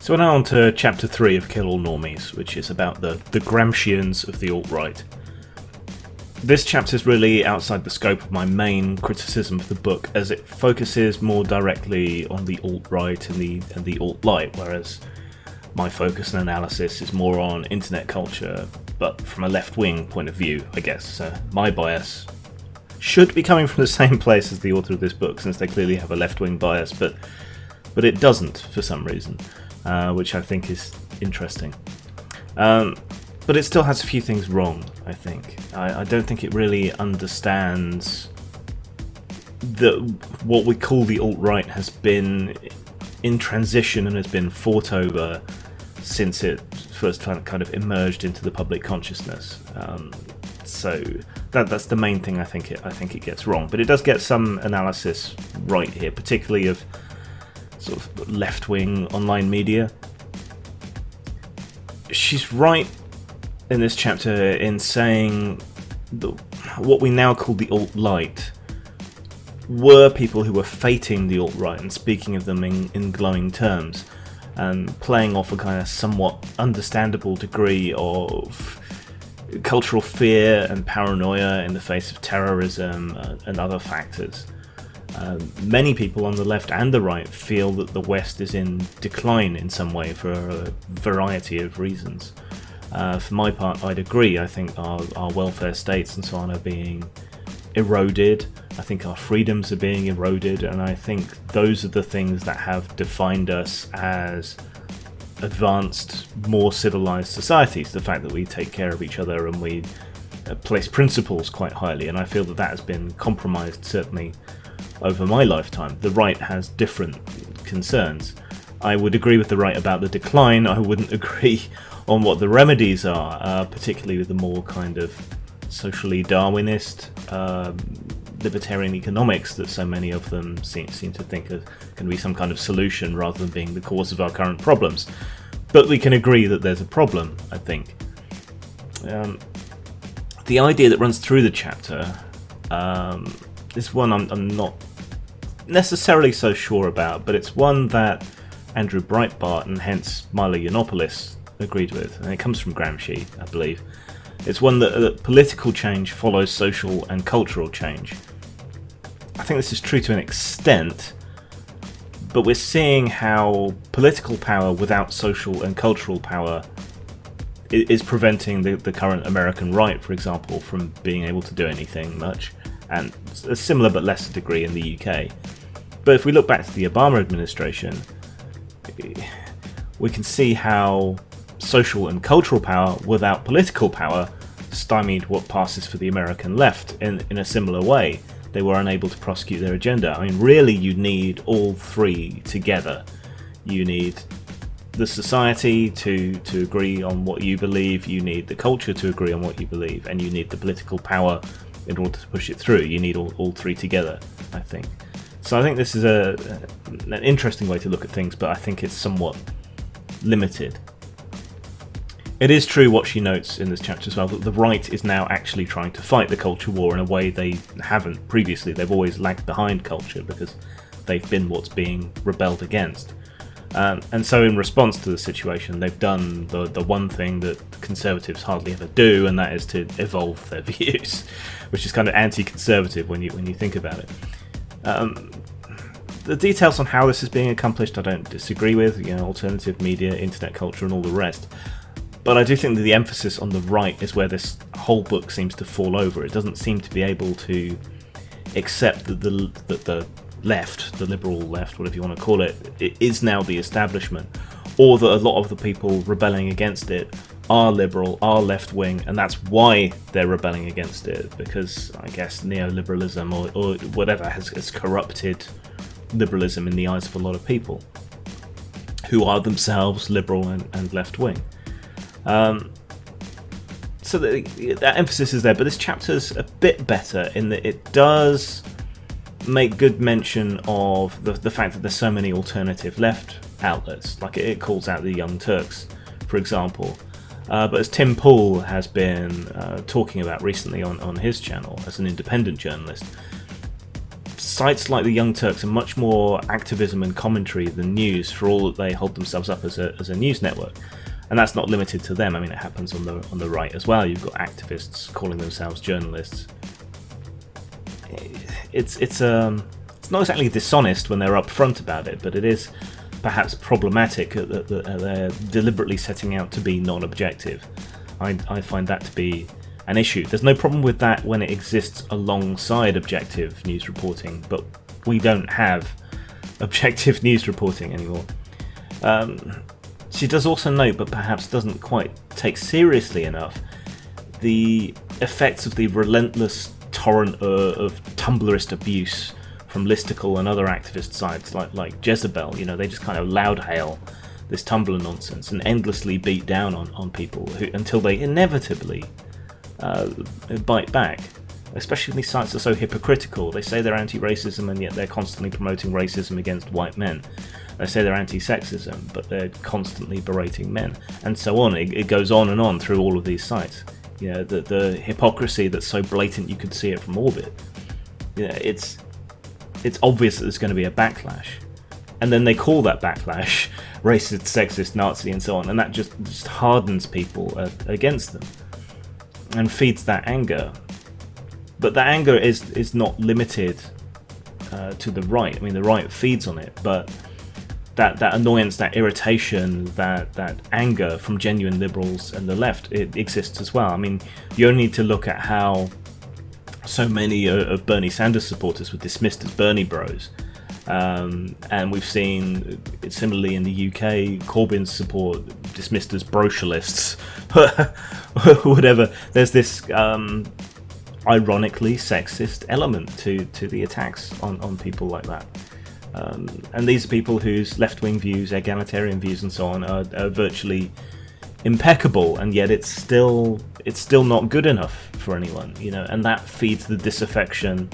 So we're now on to chapter 3 of Kill All Normies, which is about the Gramsciians of the alt-right. This chapter is really outside the scope of my main criticism of the book, as it focuses more directly on the alt-right and the alt-light, whereas my focus and analysis is more on internet culture, but from a left-wing point of view, I guess. So my bias should be coming from the same place as the author of this book, since they clearly have a left-wing bias, but it doesn't for some reason. Which I think is interesting. But it still has a few things wrong, I think. I don't think it really understands that what we call the alt-right has been in transition and has been fought over since it first kind of emerged into the public consciousness. So that's the main thing I think it gets wrong. But it does get some analysis right here, particularly of sort of left-wing online media. She's right in this chapter in saying that what we now call the alt-light were people who were fating the alt-right and speaking of them in glowing terms, and playing off a kind of somewhat understandable degree of cultural fear and paranoia in the face of terrorism and other factors. Many people on the left and the right feel that the West is in decline in some way for a variety of reasons. For my part, I'd agree. I think our welfare states and so on are being eroded. I think our freedoms are being eroded, and I think those are the things that have defined us as advanced, more civilized societies. The fact that we take care of each other and we place principles quite highly, and I feel that has been compromised, certainly over my lifetime. The right has different concerns. I would agree with the right about the decline. I wouldn't agree on what the remedies are, particularly with the more kind of socially Darwinist, libertarian economics that so many of them seem to think can be some kind of solution rather than being the cause of our current problems. But we can agree that there's a problem, I think. The idea that runs through the chapter, this one I'm not necessarily so sure about, but it's one that Andrew Breitbart and hence Milo Yiannopoulos agreed with, and it comes from Gramsci, I believe. It's one that political change follows social and cultural change. I think this is true to an extent, but we're seeing how political power without social and cultural power is preventing the current American right, for example, from being able to do anything much, and a similar but lesser degree in the UK. But if we look back to the Obama administration, we can see how social and cultural power without political power stymied what passes for the American left in a similar way. They were unable to prosecute their agenda. I mean, really, you need all three together. You need the society to agree on what you believe, you need the culture to agree on what you believe, and you need the political power in order to push it through. You need all three together, I think. So I think this is an interesting way to look at things, but I think it's somewhat limited. It is true what she notes in this chapter as well, that the right is now actually trying to fight the culture war in a way they haven't previously. They've always lagged behind culture because they've been what's being rebelled against. And so in response to the situation, they've done the one thing that conservatives hardly ever do, and that is to evolve their views, which is kind of anti-conservative when you think about it. The details on how this is being accomplished I don't disagree with, alternative media, internet culture and all the rest. But I do think that the emphasis on the right is where this whole book seems to fall over. It doesn't seem to be able to accept that the left, the liberal left, whatever you want to call it is now the establishment, or that a lot of the people rebelling against it are liberal, are left-wing, and that's why they're rebelling against it, because I guess neoliberalism or whatever has corrupted liberalism in the eyes of a lot of people who are themselves liberal and left-wing. So that emphasis is there, but this chapter's a bit better in that it does make good mention of the fact that there's so many alternative left outlets. Like it calls out the Young Turks, for example. But as Tim Pool has been talking about recently on his channel as an independent journalist, sites like the Young Turks are much more activism and commentary than news, for all that they hold themselves up as a news network. And that's not limited to them. I mean, it happens on the right as well. You've got activists calling themselves journalists. It's not exactly dishonest when they're upfront about it, but it is perhaps problematic that they're deliberately setting out to be non-objective. I find that to be an issue. There's no problem with that when it exists alongside objective news reporting, but we don't have objective news reporting anymore. She does also note, but perhaps doesn't quite take seriously enough, the effects of the relentless torrent of Tumblrist abuse from listicle and other activist sites like Jezebel. You know, they just kind of loud hail this Tumblr nonsense and endlessly beat down on people until they inevitably bite back. Especially when these sites are so hypocritical. They say they're anti-racism and yet they're constantly promoting racism against white men. They say they're anti-sexism, but they're constantly berating men, and so on. It goes on and on through all of these sites. You know, the hypocrisy that's so blatant you could see it from orbit. You know, it's obvious that there's going to be a backlash, and then they call that backlash racist, sexist, Nazi, and so on, and that just hardens people against them and feeds that anger. But that anger is not limited to the right. I mean, the right feeds on it, but that annoyance, that irritation, that anger from genuine liberals and the left, it exists as well. I mean, you only need to look at how so many of Bernie Sanders supporters were dismissed as Bernie bros. And we've seen it similarly in the UK, Corbyn's support dismissed as brocialists. Whatever. There's this ironically sexist element to the attacks on people like that. And these are people whose left-wing views, egalitarian views and so on are virtually impeccable, and yet it's still not good enough for anyone, you know, and that feeds the disaffection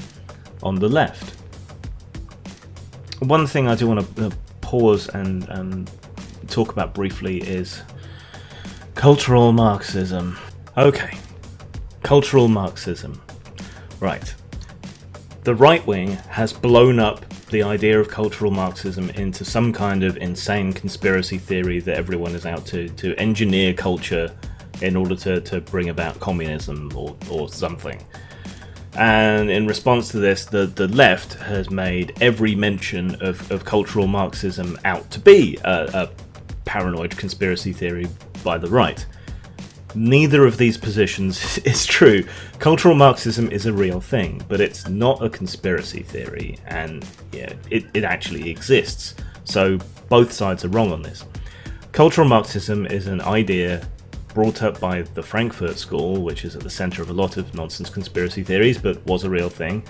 on the left. One thing I do want to pause and talk about briefly is cultural Marxism. Okay, cultural Marxism. Right. The right wing has blown up the idea of cultural Marxism into some kind of insane conspiracy theory that everyone is out to engineer culture in order to bring about communism or something. And in response to this, the left has made every mention of cultural Marxism out to be a paranoid conspiracy theory by the right. Neither of these positions is true. Cultural Marxism is a real thing, but it's not a conspiracy theory, and yeah, it actually exists. So both sides are wrong on this. Cultural Marxism is an idea brought up by the Frankfurt School, which is at the center of a lot of nonsense conspiracy theories, but was a real thing,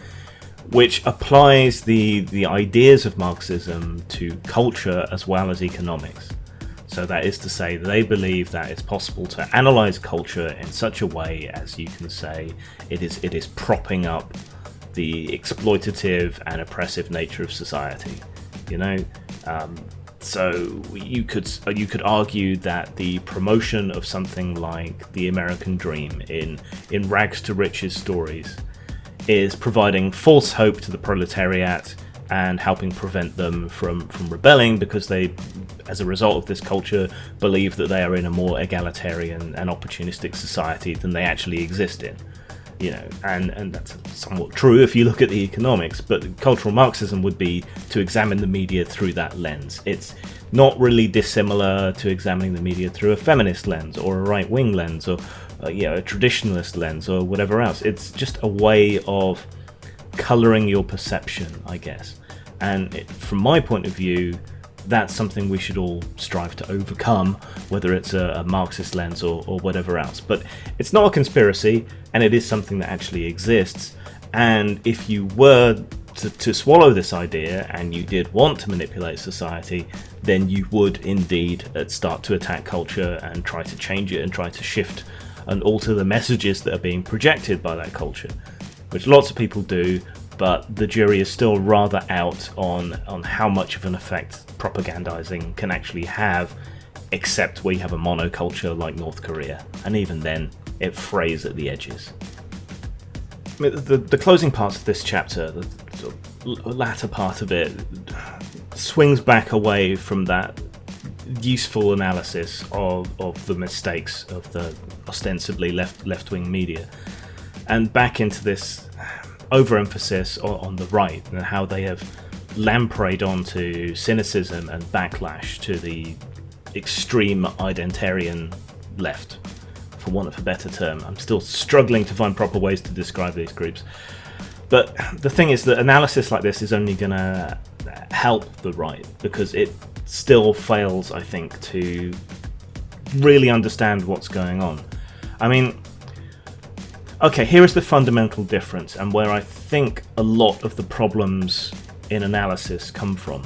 which applies the ideas of Marxism to culture as well as economics. So that is to say, they believe that it's possible to analyze culture in such a way as you can say it is propping up the exploitative and oppressive nature of society. You know, so you could argue that the promotion of something like the American dream in rags to riches stories is providing false hope to the proletariat and helping prevent them from rebelling, because they, as a result of this culture, believe that they are in a more egalitarian and opportunistic society than they actually exist in. You know, and that's somewhat true if you look at the economics, but cultural Marxism would be to examine the media through that lens. It's not really dissimilar to examining the media through a feminist lens or a right-wing lens or a traditionalist lens or whatever else. It's just a way of colouring your perception, I guess. And from my point of view, that's something we should all strive to overcome, whether it's a Marxist lens or whatever else. But it's not a conspiracy, and it is something that actually exists. And if you were to swallow this idea, and you did want to manipulate society, then you would indeed start to attack culture and try to change it and try to shift and alter the messages that are being projected by that culture, which lots of people do. But the jury is still rather out on how much of an effect propagandizing can actually have, except where you have a monoculture like North Korea, and even then it frays at the edges. I mean, the closing parts of this chapter, the latter part of it swings back away from that useful analysis of the mistakes of the ostensibly left-wing media, and back into this overemphasis on the right and how they have lampreyed onto cynicism and backlash to the extreme identarian left, for want of a better term. I'm still struggling to find proper ways to describe these groups. But the thing is that analysis like this is only going to help the right, because it still fails, I think, to really understand what's going on. I mean, okay, here is the fundamental difference, and where I think a lot of the problems in analysis come from.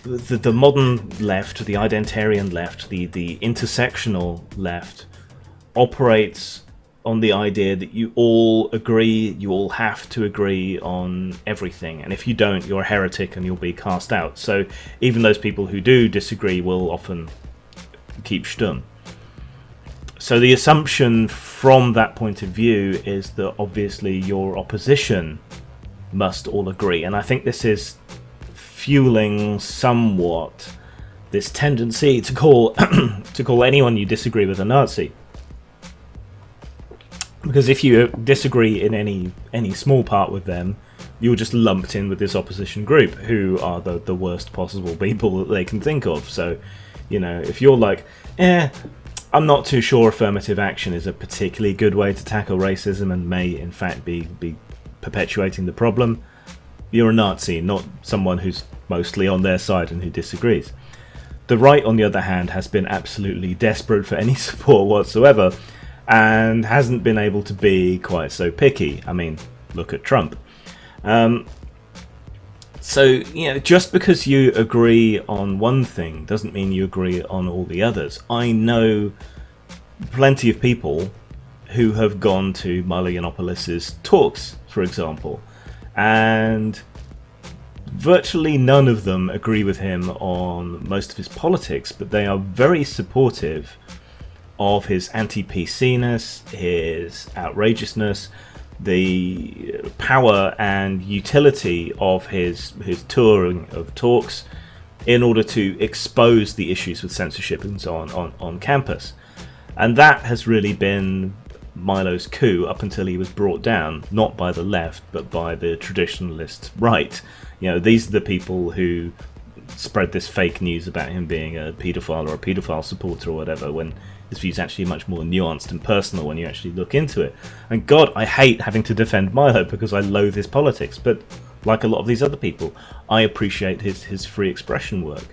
The modern left, the identarian left, the intersectional left, operates on the idea that you all agree, you all have to agree on everything, and if you don't, you're a heretic and you'll be cast out. So even those people who do disagree will often keep stum. So the assumption from that point of view is that obviously your opposition must all agree, and I think this is fueling somewhat this tendency to call to call anyone you disagree with a Nazi. Because if you disagree in any small part with them, you're just lumped in with this opposition group, who are the worst possible people that they can think of. So, you know, if you're like, I'm not too sure affirmative action is a particularly good way to tackle racism and may in fact be perpetuating the problem, you're a Nazi, not someone who's mostly on their side and who disagrees. The right, on the other hand, has been absolutely desperate for any support whatsoever, and hasn't been able to be quite so picky. I mean, look at Trump. So, you know, just because you agree on one thing doesn't mean you agree on all the others. I know plenty of people who have gone to Milo Yiannopoulos' talks, for example, and virtually none of them agree with him on most of his politics, but they are very supportive of his anti-PC-ness, his outrageousness, the power and utility of his touring of talks in order to expose the issues with censorship and so on campus. And that has really been Milo's coup up until he was brought down, not by the left, but by the traditionalist right. You know, these are the people who spread this fake news about him being a paedophile or a paedophile supporter or whatever, when his view's actually much more nuanced and personal when you actually look into it. And God, I hate having to defend Milo because I loathe his politics, but like a lot of these other people, I appreciate his free expression work.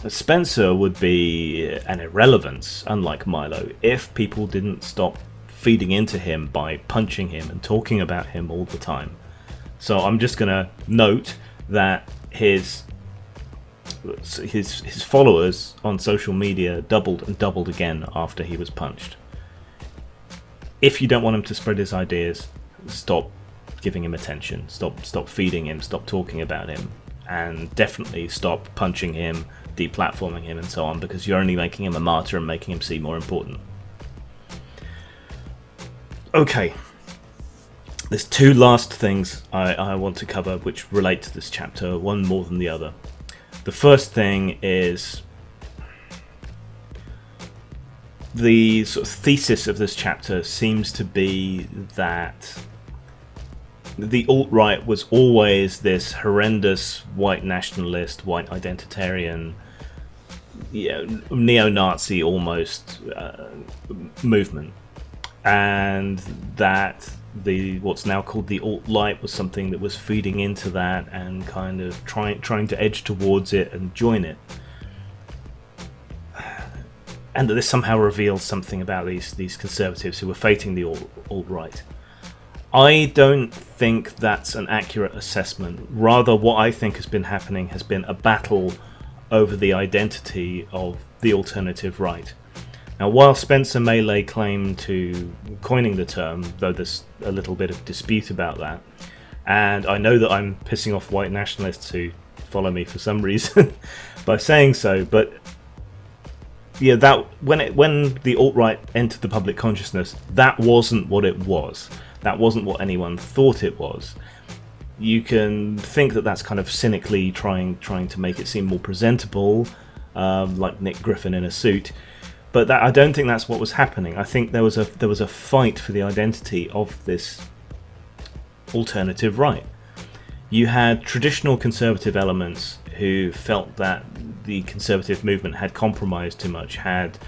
Spencer would be an irrelevance, unlike Milo, if people didn't stop feeding into him by punching him and talking about him all the time. So I'm just going to note that his followers on social media doubled and doubled again after he was punched. If you don't want him to spread his ideas, stop giving him attention, stop feeding him, stop talking about him, and definitely stop punching him, deplatforming him and so on, because you're only making him a martyr and making him seem more important. Okay, there's two last things I want to cover which relate to this chapter, one more than the other. The first thing is the sort of thesis of this chapter seems to be that the alt-right was always this horrendous white nationalist, white identitarian, neo-Nazi almost movement, and that what's now called the alt-right was something that was feeding into that and kind of trying to edge towards it and join it, and that this somehow reveals something about these conservatives who were fating the alt-right. I don't think that's an accurate assessment. Rather, what I think has been happening has been a battle over the identity of the alternative right. Now, while Spencer may lay claim to coining the term, though there's a little bit of dispute about that, and I know that I'm pissing off white nationalists who follow me for some reason by saying so, but yeah, that when the alt-right entered the public consciousness, that wasn't what it was. That wasn't what anyone thought it was. You can think that that's kind of cynically trying to make it seem more presentable, like Nick Griffin in a suit. But I don't think that's what was happening. I think there was a fight for the identity of this alternative right. You had traditional conservative elements who felt that the conservative movement had compromised too much, had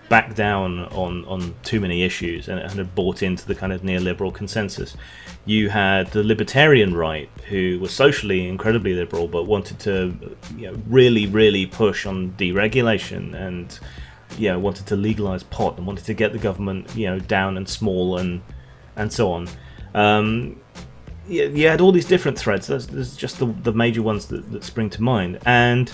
backed down on too many issues, and had bought into the kind of neoliberal consensus. You had the libertarian right, who was socially incredibly liberal, but wanted to, really, really push on deregulation, and wanted to legalize pot, and wanted to get the government, down and small, and so on. You had all these different threads. There's just the major ones that spring to mind, and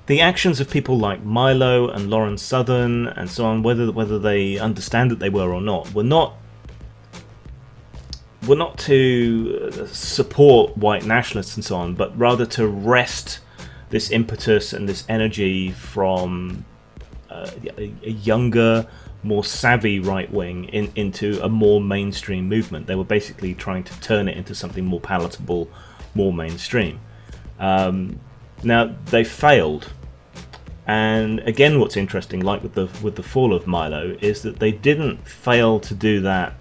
the actions of people like Milo and Lawrence Southern and so on, whether they understand that they were or not, were not to support white nationalists and so on, but rather to wrest this impetus and this energy from a younger, more savvy right wing into a more mainstream movement. They were basically trying to turn it into something more palatable, more mainstream. Now they failed, and again, what's interesting, like with the fall of Milo, is that they didn't fail to do that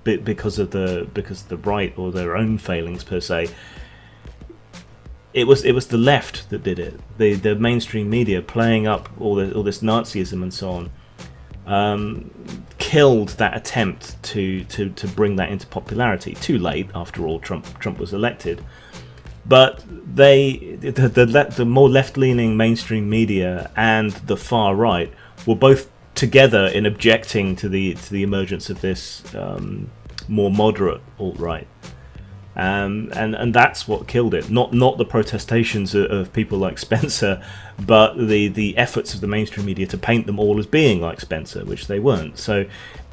because of the right or their own failings per se. It was the left that did it. The mainstream media playing up all this Nazism and so on, killed that attempt to bring that into popularity. Too late, after all. Trump was elected, but the more left-leaning mainstream media and the far right were both together in objecting to the emergence of this more moderate alt-right. And that's what killed it. Not the protestations of people like Spencer, but the efforts of the mainstream media to paint them all as being like Spencer, which they weren't. So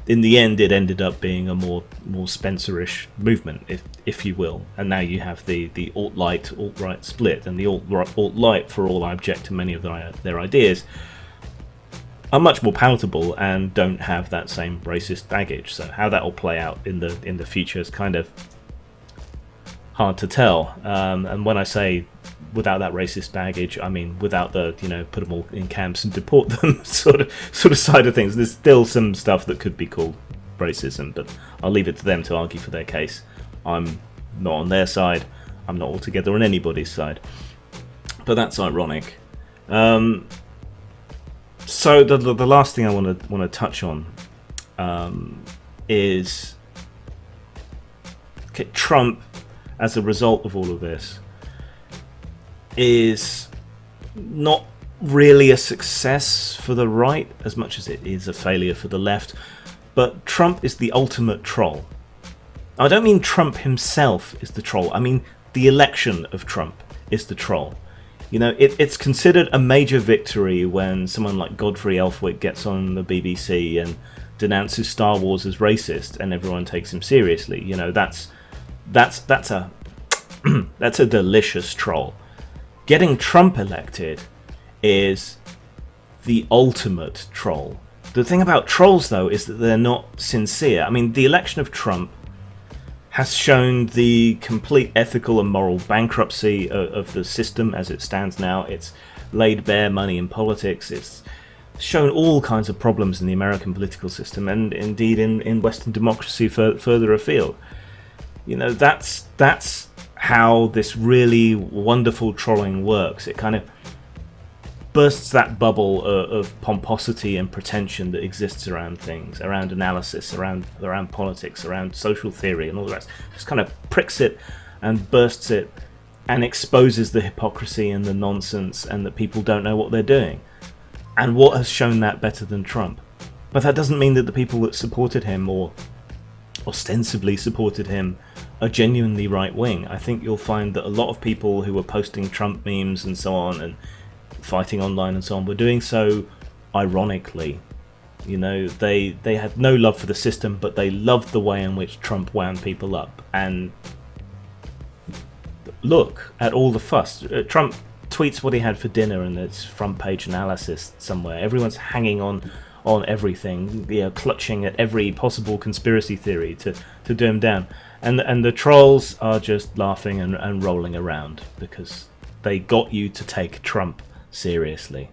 in the end, it ended up being a more Spencer-ish movement, if you will. And now you have the alt-right split, and the alt-right, for all I object to many of their ideas, are much more palatable and don't have that same racist baggage. So how that will play out in the future is kind of hard to tell. And when I say without that racist baggage, I mean without the put them all in camps and deport them sort of side of things. There's still some stuff that could be called racism, but I'll leave it to them to argue for their case. I'm not on their side. I'm not altogether on anybody's side. But that's ironic. So the last thing I want to touch on is Trump, as a result of all of this, is not really a success for the right as much as it is a failure for the left. But Trump is the ultimate troll. I don't mean Trump himself is the troll. I mean the election of Trump is the troll. It's considered a major victory when someone like Godfrey Elfwick gets on the BBC and denounces Star Wars as racist, and everyone takes him seriously. That's a that's a delicious troll. Getting Trump elected is the ultimate troll. The thing about trolls, though, is that they're not sincere. I mean, the election of Trump has shown the complete ethical and moral bankruptcy of the system as it stands now. It's laid bare money in politics. It's shown all kinds of problems in the American political system, and indeed in Western democracy further afield. That's how this really wonderful trolling works. It kind of bursts that bubble of pomposity and pretension that exists around things, around analysis, around politics, around social theory and all the rest. Just kind of pricks it and bursts it and exposes the hypocrisy and the nonsense, and that people don't know what they're doing. And what has shown that better than Trump? But that doesn't mean that the people that supported him, or ostensibly supported him, are genuinely right-wing. I think you'll find that a lot of people who were posting Trump memes and so on, and fighting online and so on, were doing so ironically. They had no love for the system, but they loved the way in which Trump wound people up. And look at all the fuss. Trump tweets what he had for dinner, and it's front page analysis somewhere. Everyone's hanging on everything, clutching at every possible conspiracy theory to do him down. And the trolls are just laughing and rolling around because they got you to take Trump seriously.